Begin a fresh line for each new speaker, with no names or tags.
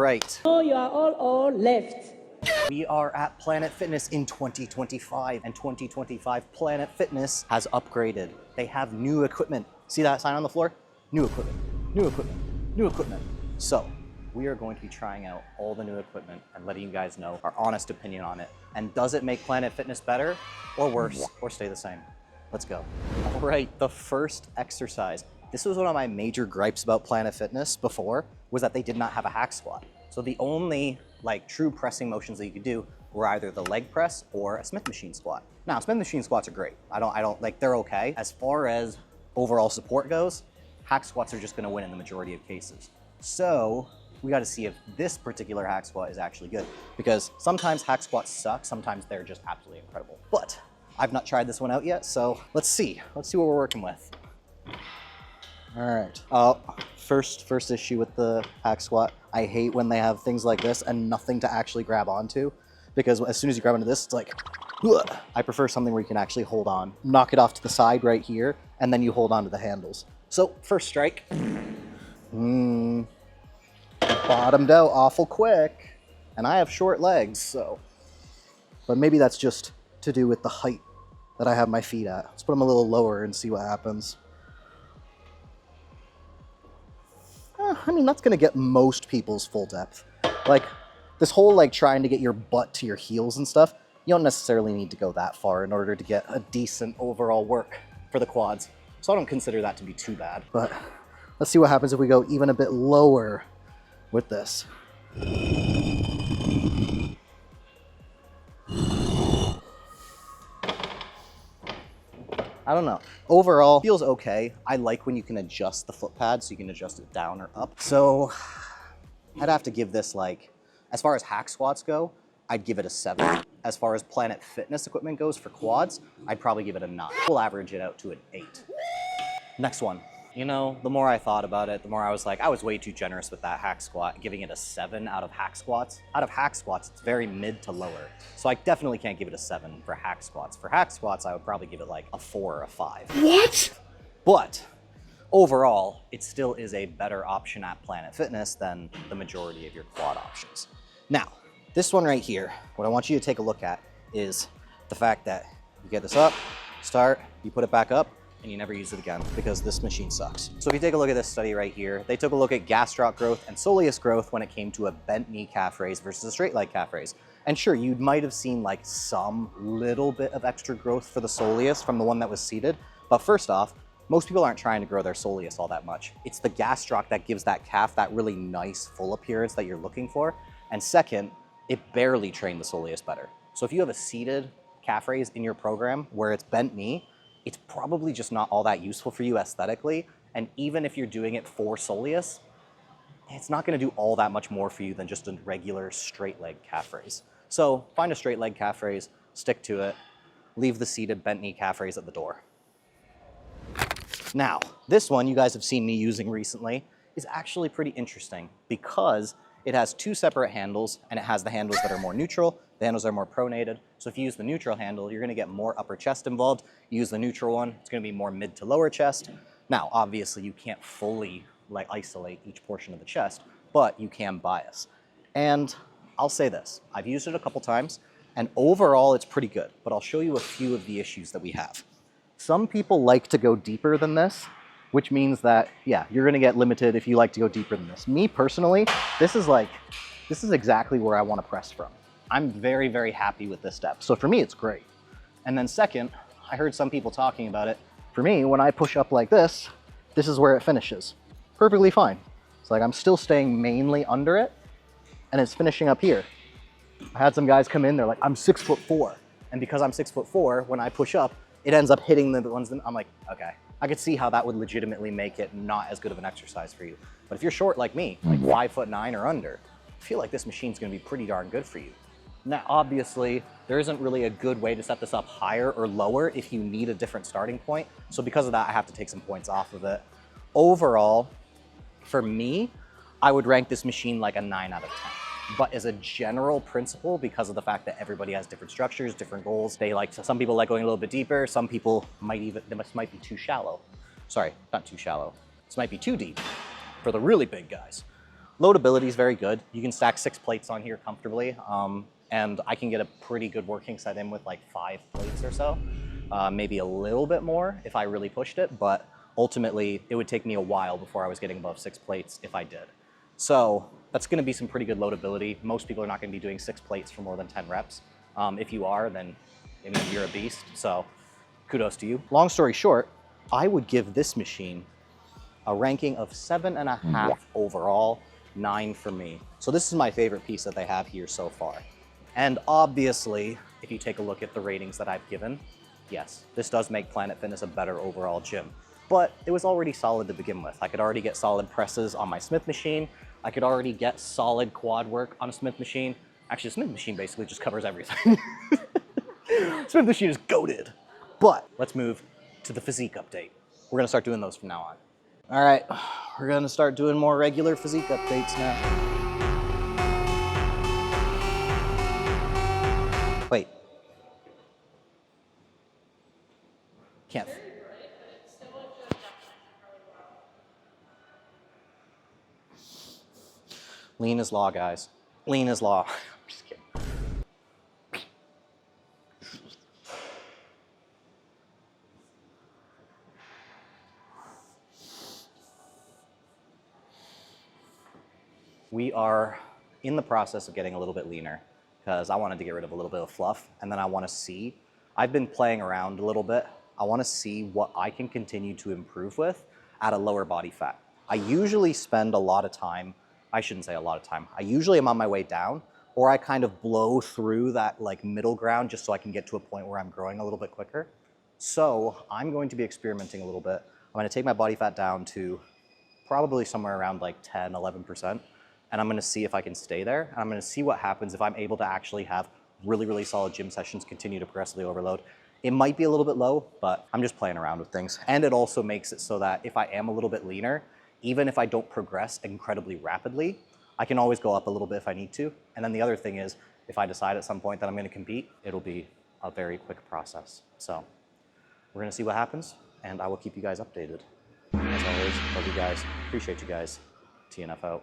right.
Oh, you are all left.
We are at Planet Fitness in 2025, and 2025 Planet Fitness has upgraded. They have new equipment. See that sign on the floor? New equipment, new equipment, new equipment. So we are going to be trying out all the new equipment and letting you guys know our honest opinion on it. And does it make Planet Fitness better or worse or stay the same? Let's go. All right, the first exercise. This was one of my major gripes about Planet Fitness before, was that they did not have a hack squat. So the only like true pressing motions that you could do were either the leg press or a Smith machine squat. Now, Smith machine squats are great. I don't like, they're okay. As far as overall support goes, hack squats are just gonna win in the majority of cases. So we gotta see if this particular hack squat is actually good, because sometimes hack squats suck, sometimes they're just absolutely incredible. But I've not tried this one out yet, so let's see what we're working with. All right, first issue with the hack squat. I hate when they have things like this and nothing to actually grab onto, because as soon as you grab into this, it's like, ugh. I prefer something where you can actually hold on, knock it off to the side right here, and then you hold on to the handles. So first strike, bottomed out awful quick, and I have short legs, so, but maybe that's just to do with the height that I have my feet at. Let's put them a little lower and see what happens. I mean, that's gonna get most people's full depth. Like, this whole like trying to get your butt to your heels and stuff, you don't necessarily need to go that far in order to get a decent overall work for the quads. So I don't consider that to be too bad. But let's see what happens if we go even a bit lower with this. I don't know. Overall, feels okay. I like when you can adjust the foot pad, so you can adjust it down or up. So I'd have to give this like, as far as hack squats go, I'd give it a 7. As far as Planet Fitness equipment goes for quads, I'd probably give it a 9. We'll average it out to an 8. Next one. You know, the more I thought about it, the more I was like, I was way too generous with that hack squat, giving it a 7 out of hack squats. Out of hack squats, it's very mid to lower. So I definitely can't give it a 7 for hack squats. For hack squats, I would probably give it like a 4 or a 5.
What?
But overall, it still is a better option at Planet Fitness than the majority of your quad options. Now, this one right here, what I want you to take a look at is the fact that you get this up, start, you put it back up, and you never use it again because this machine sucks. So if you take a look at this study right here, they took a look at gastroc growth and soleus growth when it came to a bent knee calf raise versus a straight leg calf raise. And sure, you might have seen like some little bit of extra growth for the soleus from the one that was seated. But first off, most people aren't trying to grow their soleus all that much. It's the gastroc that gives that calf that really nice full appearance that you're looking for. And second, it barely trained the soleus better. So if you have a seated calf raise in your program where it's bent knee, it's probably just not all that useful for you aesthetically. And even if you're doing it for soleus, it's not gonna do all that much more for you than just a regular straight leg calf raise. So find a straight leg calf raise, stick to it, leave the seated bent knee calf raise at the door. Now, this one you guys have seen me using recently is actually pretty interesting because it has 2 separate handles, and it has the handles that are more neutral, the handles that are more pronated. So if you use the neutral handle, you're gonna get more upper chest involved. You use the neutral one, it's gonna be more mid to lower chest. Now, obviously you can't fully like isolate each portion of the chest, but you can bias. And I'll say this, I've used it a couple times, and overall it's pretty good, but I'll show you a few of the issues that we have. Some people like to go deeper than this, which means that, yeah, you're gonna get limited if you like to go deeper than this. Me personally, this is exactly where I wanna press from. I'm very, very happy with this step. So for me, it's great. And then second, I heard some people talking about it. For me, when I push up like this is where it finishes. Perfectly fine. It's like I'm still staying mainly under it, and it's finishing up here. I had some guys come in, they're like, I'm 6'4". And because I'm 6'4", when I push up, it ends up hitting the ones that I'm like, okay. I could see how that would legitimately make it not as good of an exercise for you. But if you're short like me, like 5'9" or under, I feel like this machine's gonna be pretty darn good for you. Now, obviously, there isn't really a good way to set this up higher or lower if you need a different starting point. So because of that, I have to take some points off of it. Overall, for me, I would rank this machine like a 9 out of 10. But as a general principle, because of the fact that everybody has different structures, different goals, some people like going a little bit deeper, some people this might be too shallow. Sorry, not too shallow. This might be too deep for the really big guys. Loadability is very good. You can stack 6 plates on here comfortably, and I can get a pretty good working set in with like 5 plates or so. Maybe a little bit more if I really pushed it, but ultimately it would take me a while before I was getting above 6 plates if I did. So that's gonna be some pretty good loadability. Most people are not gonna be doing 6 plates for more than 10 reps. If you are, then I mean, you're a beast, so kudos to you. Long story short, I would give this machine a ranking of 7.5 overall, 9 for me. So this is my favorite piece that they have here so far. And obviously, if you take a look at the ratings that I've given, yes, this does make Planet Fitness a better overall gym. But it was already solid to begin with. I could already get solid presses on my Smith machine. I could already get solid quad work on a Smith machine. Actually, the Smith machine basically just covers everything. Smith machine is goated. But let's move to the physique update. We're gonna start doing those from now on. All right, we're gonna start doing more regular physique updates now. Wait. Can't. Lean is law, guys. Lean is law. I'm just kidding. We are in the process of getting a little bit leaner because I wanted to get rid of a little bit of fluff, and then I want to see, I've been playing around a little bit. I want to see what I can continue to improve with at a lower body fat. I usually spend a lot of time, I shouldn't say a lot of time, I usually am on my way down, or I kind of blow through that like middle ground just so I can get to a point where I'm growing a little bit quicker. So I'm going to be experimenting a little bit. I'm going to take my body fat down to probably somewhere around like 10, 11%. And I'm gonna see if I can stay there. And I'm gonna see what happens if I'm able to actually have really, really solid gym sessions, continue to progressively overload. It might be a little bit low, but I'm just playing around with things. And it also makes it so that if I am a little bit leaner, even if I don't progress incredibly rapidly, I can always go up a little bit if I need to. And then the other thing is, if I decide at some point that I'm gonna compete, it'll be a very quick process. So we're gonna see what happens, and I will keep you guys updated. As always, love you guys, appreciate you guys. TNF out.